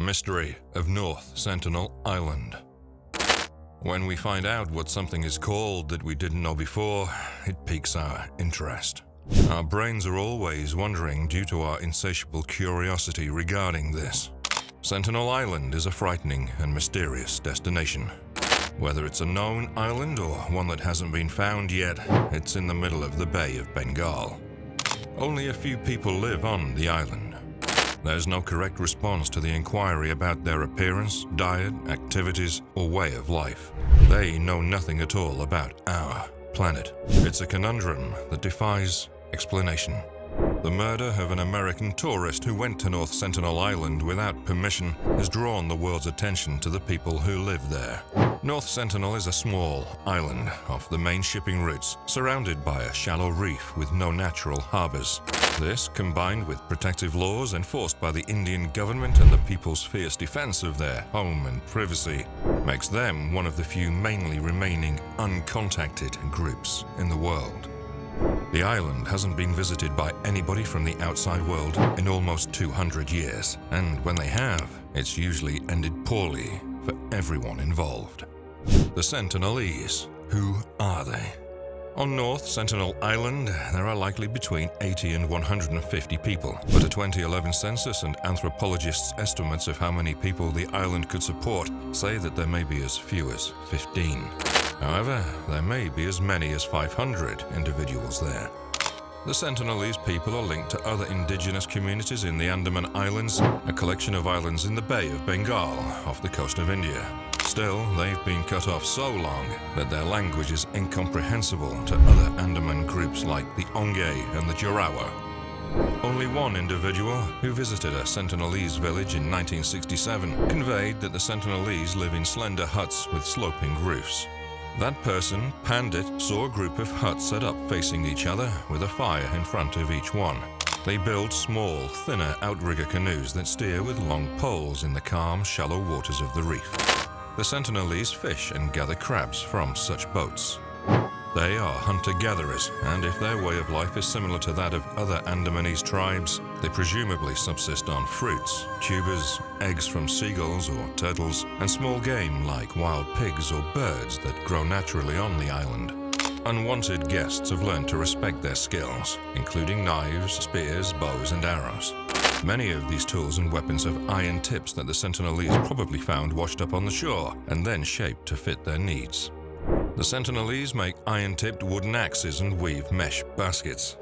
Mystery of North Sentinel Island. When we find out what something is called that we didn't know before, it piques our interest. Our brains are always wondering due to our insatiable curiosity regarding this. Sentinel Island is a frightening and mysterious destination. Whether it's a known island or one that hasn't been found yet, it's in the middle of the Bay of Bengal. Only a few people live on the island. There's no correct response to the inquiry about their appearance, diet, activities, or way of life. They know nothing at all about our planet. It's a conundrum that defies explanation. The murder of an American tourist who went to North Sentinel Island without permission has drawn the world's attention to the people who live there. North Sentinel is a small island off the main shipping routes, surrounded by a shallow reef with no natural harbors. This, combined with protective laws enforced by the Indian government and the people's fierce defense of their home and privacy, makes them one of the few mainly remaining uncontacted groups in the world. The island hasn't been visited by anybody from the outside world in almost 200 years, and when they have, it's usually ended poorly for everyone involved. The Sentinelese. Who are they? On North Sentinel Island, there are likely between 80 and 150 people, but a 2011 census and anthropologists' estimates of how many people the island could support say that there may be as few as 15. However, there may be as many as 500 individuals there. The Sentinelese people are linked to other indigenous communities in the Andaman Islands, a collection of islands in the Bay of Bengal off the coast of India. Still, they've been cut off so long that their language is incomprehensible to other Andaman groups like the Onge and the Jarawa. Only one individual, who visited a Sentinelese village in 1967, conveyed that the Sentinelese live in slender huts with sloping roofs. That person, Pandit, saw a group of huts set up facing each other with a fire in front of each one. They build small, thinner outrigger canoes that steer with long poles in the calm, shallow waters of the reef. The Sentinelese fish and gather crabs from such boats. They are hunter-gatherers, and if their way of life is similar to that of other Andamanese tribes, they presumably subsist on fruits, tubers, eggs from seagulls or turtles, and small game like wild pigs or birds that grow naturally on the island. Unwanted guests have learned to respect their skills, including knives, spears, bows, and arrows. Many of these tools and weapons have iron tips that the Sentinelese probably found washed up on the shore and then shaped to fit their needs. The Sentinelese make iron-tipped wooden axes and weave mesh baskets.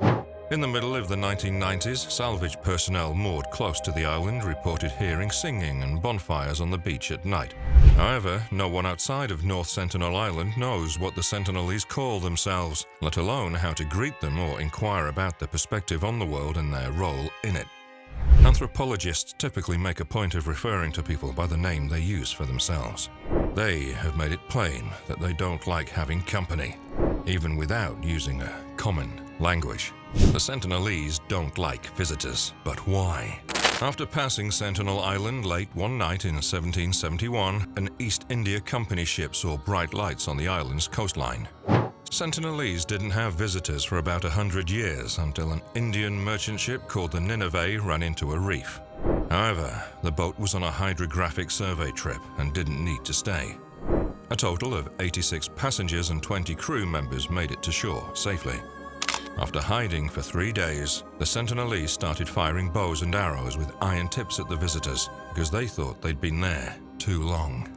In the middle of the 1990s, salvage personnel moored close to the island reported hearing singing and bonfires on the beach at night. However, no one outside of North Sentinel Island knows what the Sentinelese call themselves, let alone how to greet them or inquire about their perspective on the world and their role in it. Anthropologists typically make a point of referring to people by the name they use for themselves. They have made it plain that they don't like having company, even without using a common language. The Sentinelese don't like visitors, but why? After passing Sentinel Island late one night in 1771, an East India Company ship saw bright lights on the island's coastline. Sentinelese didn't have visitors for about 100 years until an Indian merchant ship called the Nineveh ran into a reef. However, the boat was on a hydrographic survey trip and didn't need to stay. A total of 86 passengers and 20 crew members made it to shore safely. After hiding for 3 days, the Sentinelese started firing bows and arrows with iron tips at the visitors because they thought they'd been there too long.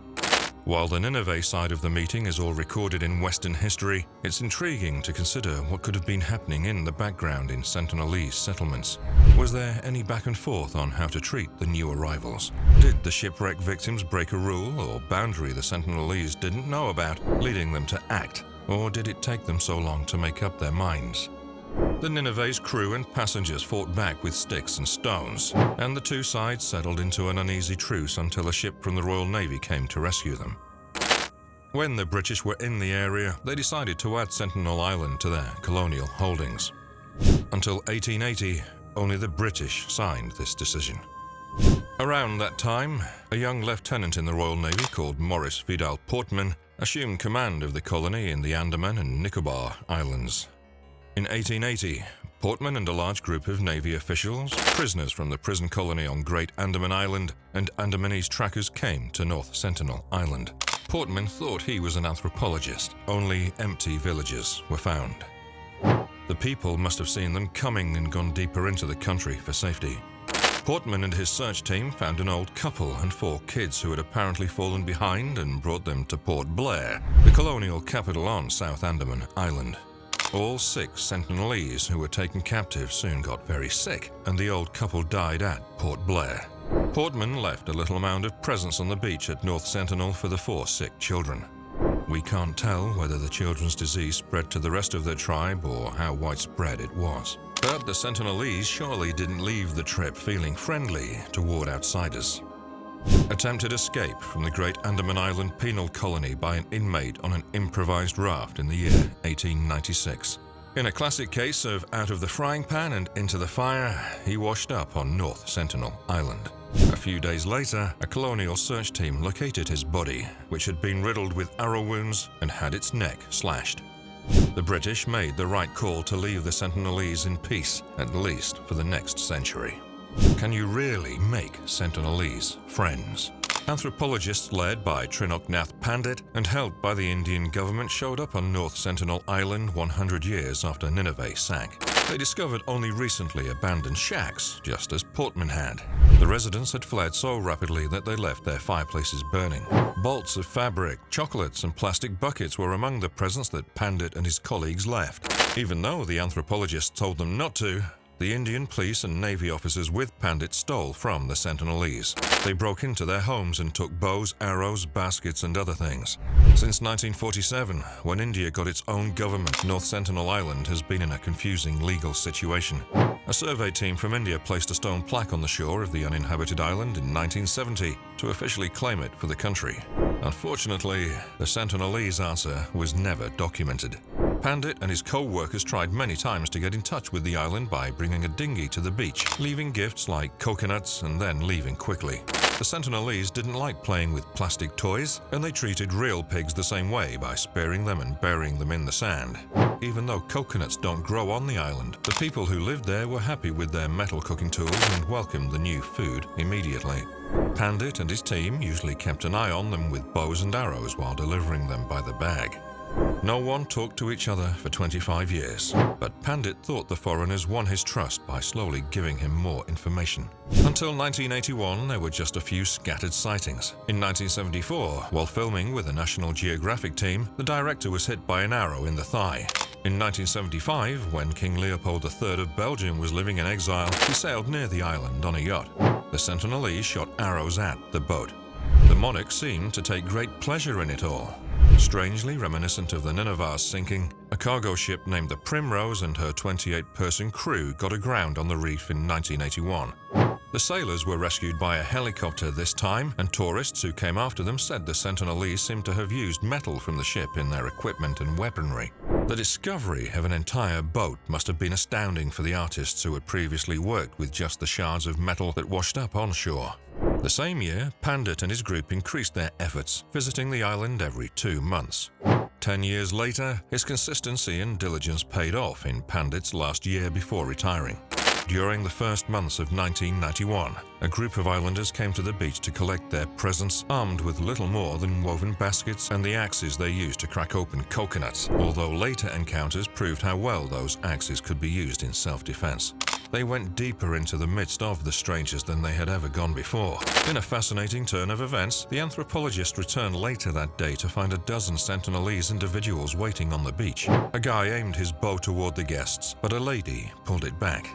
While the Nineveh side of the meeting is all recorded in Western history, it's intriguing to consider what could have been happening in the background in Sentinelese settlements. Was there any back and forth on how to treat the new arrivals? Did the shipwreck victims break a rule or boundary the Sentinelese didn't know about, leading them to act? Or did it take them so long to make up their minds? The Nineveh's crew and passengers fought back with sticks and stones, and the two sides settled into an uneasy truce until a ship from the Royal Navy came to rescue them. When the British were in the area, they decided to add Sentinel Island to their colonial holdings. Until 1880, only the British signed this decision. Around that time, a young lieutenant in the Royal Navy called Maurice Vidal Portman assumed command of the colony in the Andaman and Nicobar Islands. In 1880, Portman and a large group of Navy officials, prisoners from the prison colony on Great Andaman Island, and Andamanese trackers came to North Sentinel Island. Portman thought he was an anthropologist. Only empty villages were found. The people must have seen them coming and gone deeper into the country for safety. Portman and his search team found an old couple and 4 kids who had apparently fallen behind and brought them to Port Blair, the colonial capital on South Andaman Island. All 6 Sentinelese who were taken captive soon got very sick, and the old couple died at Port Blair. Portman left a little mound of presents on the beach at North Sentinel for the 4 sick children. We can't tell whether the children's disease spread to the rest of their tribe or how widespread it was. But the Sentinelese surely didn't leave the trip feeling friendly toward outsiders. Attempted escape from the Great Andaman Island penal colony by an inmate on an improvised raft in the year 1896. In a classic case of out of the frying pan and into the fire, he washed up on North Sentinel Island. A few days later, a colonial search team located his body, which had been riddled with arrow wounds and had its neck slashed. The British made the right call to leave the Sentinelese in peace, at least for the next century. Can you really make Sentinelese friends? Anthropologists led by Trinnoch Nath Pandit and helped by the Indian government showed up on North Sentinel Island 100 years after Nineveh sank. They discovered only recently abandoned shacks, just as Portman had. The residents had fled so rapidly that they left their fireplaces burning. Bolts of fabric, chocolates, and plastic buckets were among the presents that Pandit and his colleagues left. Even though the anthropologists told them not to, the Indian police and Navy officers with Pandit stole from the Sentinelese. They broke into their homes and took bows, arrows, baskets, and other things. Since 1947, when India got its own government, North Sentinel Island has been in a confusing legal situation. A survey team from India placed a stone plaque on the shore of the uninhabited island in 1970 to officially claim it for the country. Unfortunately, the Sentinelese answer was never documented. Pandit and his co-workers tried many times to get in touch with the island by bringing a dinghy to the beach, leaving gifts like coconuts and then leaving quickly. The Sentinelese didn't like playing with plastic toys, and they treated real pigs the same way by spearing them and burying them in the sand. Even though coconuts don't grow on the island, the people who lived there were happy with their metal cooking tools and welcomed the new food immediately. Pandit and his team usually kept an eye on them with bows and arrows while delivering them by the bag. No one talked to each other for 25 years, but Pandit thought the foreigners won his trust by slowly giving him more information. Until 1981, there were just a few scattered sightings. In 1974, while filming with a National Geographic team, the director was hit by an arrow in the thigh. In 1975, when King Leopold III of Belgium was living in exile, he sailed near the island on a yacht. The Sentinelese shot arrows at the boat. The monarch seemed to take great pleasure in it all. Strangely reminiscent of the Nineveh's sinking, a cargo ship named the Primrose and her 28-person crew got aground on the reef in 1981. The sailors were rescued by a helicopter this time, and tourists who came after them said the Sentinelese seemed to have used metal from the ship in their equipment and weaponry. The discovery of an entire boat must have been astounding for the artists who had previously worked with just the shards of metal that washed up on shore. The same year, Pandit and his group increased their efforts, visiting the island every 2 months. 10 years later, his consistency and diligence paid off in Pandit's last year before retiring. During the first months of 1991, a group of islanders came to the beach to collect their presents, armed with little more than woven baskets and the axes they used to crack open coconuts, although later encounters proved how well those axes could be used in self-defense. They went deeper into the midst of the strangers than they had ever gone before. In a fascinating turn of events, the anthropologist returned later that day to find a dozen Sentinelese individuals waiting on the beach. A guy aimed his bow toward the guests, but a lady pulled it back.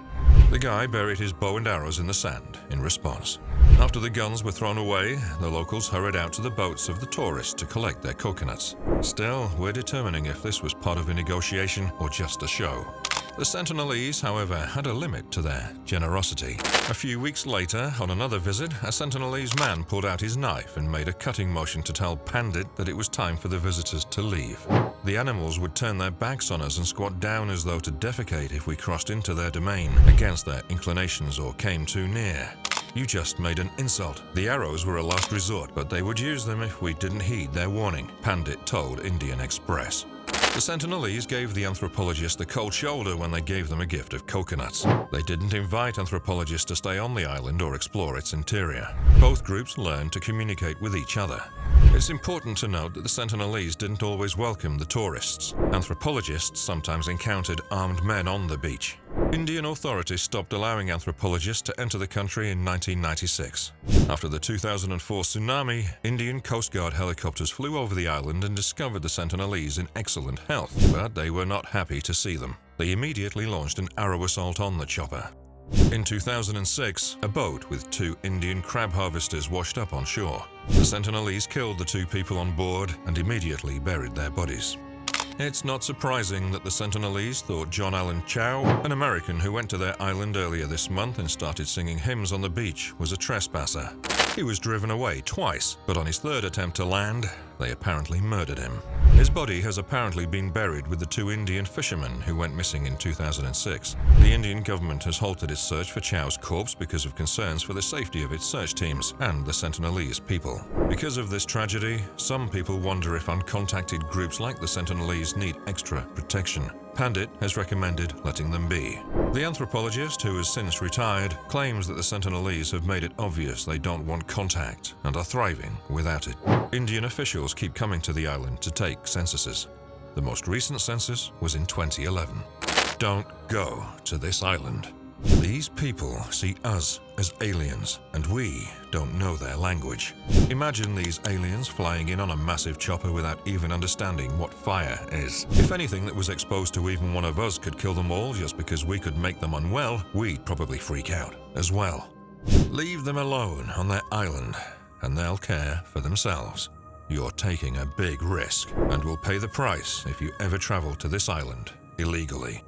The guy buried his bow and arrows in the sand in response. After the guns were thrown away, the locals hurried out to the boats of the tourists to collect their coconuts. Still, we're determining if this was part of a negotiation or just a show. The Sentinelese, however, had a limit to their generosity. A few weeks later, on another visit, a Sentinelese man pulled out his knife and made a cutting motion to tell Pandit that it was time for the visitors to leave. The animals would turn their backs on us and squat down as though to defecate if we crossed into their domain, against their inclinations or came too near. You just made an insult. The arrows were a last resort, but they would use them if we didn't heed their warning, Pandit told Indian Express. The Sentinelese gave the anthropologists the cold shoulder when they gave them a gift of coconuts. They didn't invite anthropologists to stay on the island or explore its interior. Both groups learned to communicate with each other. It's important to note that the Sentinelese didn't always welcome the tourists. Anthropologists sometimes encountered armed men on the beach. Indian authorities stopped allowing anthropologists to enter the country in 1996. After the 2004 tsunami, Indian Coast Guard helicopters flew over the island and discovered the Sentinelese in excellent health, but they were not happy to see them. They immediately launched an arrow assault on the chopper. In 2006, a boat with 2 Indian crab harvesters washed up on shore. The Sentinelese killed the 2 people on board and immediately buried their bodies. It's not surprising that the Sentinelese thought John Allen Chow, an American who went to their island earlier this month and started singing hymns on the beach, was a trespasser. He was driven away twice, but on his 3rd attempt to land, they apparently murdered him. His body has apparently been buried with the 2 Indian fishermen who went missing in 2006. The Indian government has halted its search for Chow's corpse because of concerns for the safety of its search teams and the Sentinelese people. Because of this tragedy, some people wonder if uncontacted groups like the Sentinelese need extra protection. Pandit has recommended letting them be. The anthropologist, who has since retired, claims that the Sentinelese have made it obvious they don't want contact and are thriving without it. Indian officials keep coming to the island to take censuses. The most recent census was in 2011. Don't go to this island. These people see us as aliens, and we don't know their language. Imagine these aliens flying in on a massive chopper without even understanding what fire is. If anything that was exposed to even one of us could kill them all just because we could make them unwell, we'd probably freak out as well. Leave them alone on their island, and they'll care for themselves. You're taking a big risk, and will pay the price if you ever travel to this island illegally.